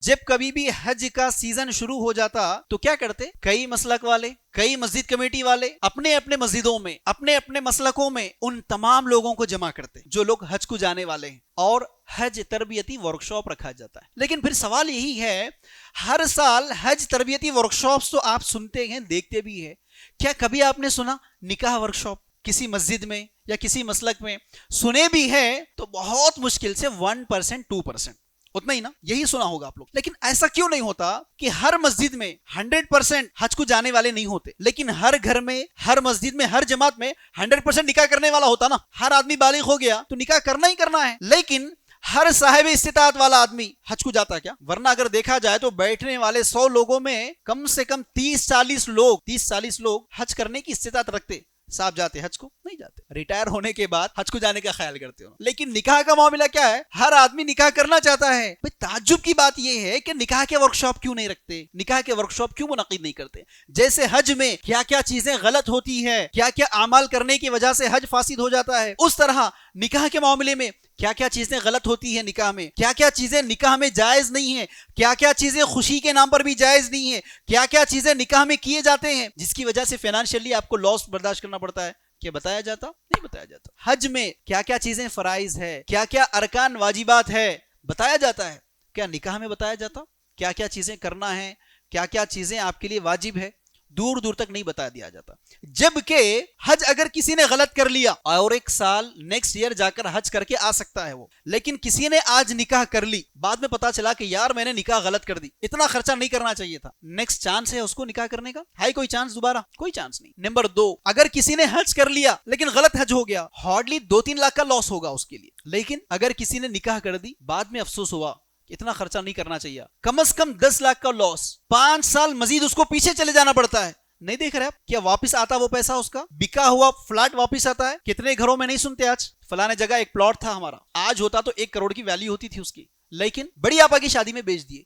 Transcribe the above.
जब कभी भी हज का सीजन शुरू हो जाता तो क्या करते, कई मसलक वाले, कई मस्जिद कमेटी वाले अपने अपने मस्जिदों में, अपने अपने मसलकों में उन तमाम लोगों को जमा करते जो लोग हज को जाने वाले हैं, और हज तरबियती वर्कशॉप रखा जाता है। लेकिन फिर सवाल यही है, हर साल हज तरबियती वर्कशॉप्स तो आप सुनते हैं, देखते भी है, क्या कभी आपने सुना निकाह वर्कशॉप किसी मस्जिद में या किसी मसलक में? सुने भी है तो बहुत मुश्किल से 1% 2%, उतना ही ना, यही सुना होगा आप लोग। लेकिन ऐसा क्यों नहीं होता कि हर मस्जिद में 100% हज को जाने वाले नहीं होते, लेकिन हर घर में, हर मस्जिद में, हर जमात में 100% निकाह करने वाला होता ना। हर आदमी बालिग हो गया तो निकाह करना ही करना है, लेकिन हर साहिब इस्तिताअत वाला आदमी हज को जाता क्या? वरना अगर देखा जाए तो बैठने वाले 100 लोगों में कम से कम 30-40 लोग हज करने की इस्तिताअत रखते। साहब जाते हज को? नहीं जाते, रिटायर होने के बाद हज को जाने का ख्याल करते हो। लेकिन निकाह का मामला क्या है, हर आदमी निकाह करना चाहता है। भाई ताज्जुब की बात यह है कि निकाह के वर्कशॉप क्यों नहीं रखते, निकाह के वर्कशॉप क्यों मुनक़िद नहीं करते? जैसे हज में क्या क्या चीजें गलत होती है, क्या क्या अमाल करने की वजह से हज फासिद हो जाता है, उस तरह निकाह के मामले में क्या क्या चीजें गलत होती है निकाह में, क्या क्या चीजें निकाह में जायज नहीं है, क्या क्या चीजें खुशी के नाम पर भी जायज नहीं है, क्या क्या चीजें निकाह में किए जाते हैं जिसकी वजह से फाइनेंशियली आपको लॉस बर्दाश्त करना पड़ता है, क्या बताया जाता? नहीं बताया जाता। हज में क्या क्या चीजें फराइज है, क्या क्या अरकान वाजिबात है, बताया जाता है। क्या निकाह में बताया जाता? क्या क्या चीजें करना है, क्या क्या चीजें आपके लिए वाजिब है, दूर दूर तक नहीं बता दिया जाता। जबकि हज अगर किसी ने गलत कर लिया और एक साल नेक्स्ट ईयर जाकर हज करके आ सकता है वो, लेकिन किसी ने आज निकाह कर ली, बाद में पता चला कि यार मैंने निकाह गलत कर दी, इतना खर्चा नहीं करना चाहिए था, नेक्स्ट चांस है उसको निकाह करने का? है कोई चांस दोबारा? कोई चांस नहीं। नंबर 2, अगर किसी ने हज कर लिया लेकिन गलत हज हो गया, हार्डली 2-3 लाख का लॉस होगा उसके लिए। लेकिन अगर किसी ने निकाह कर दी, बाद में अफसोस हुआ इतना खर्चा नहीं करना चाहिए, कम से कम 10 लाख का लॉस, 5 साल मजीद उसको पीछे चले जाना पड़ता है। नहीं देख रहे आप? क्या वापस आता वो पैसा, उसका बिका हुआ फ्लैट वापस आता है? कितने घरों में नहीं सुनते आज, फलाने जगह एक प्लॉट था हमारा, आज होता तो 1 करोड़ की वैल्यू होती थी उसकी, लेकिन बड़ी आपा की शादी में बेच दिए।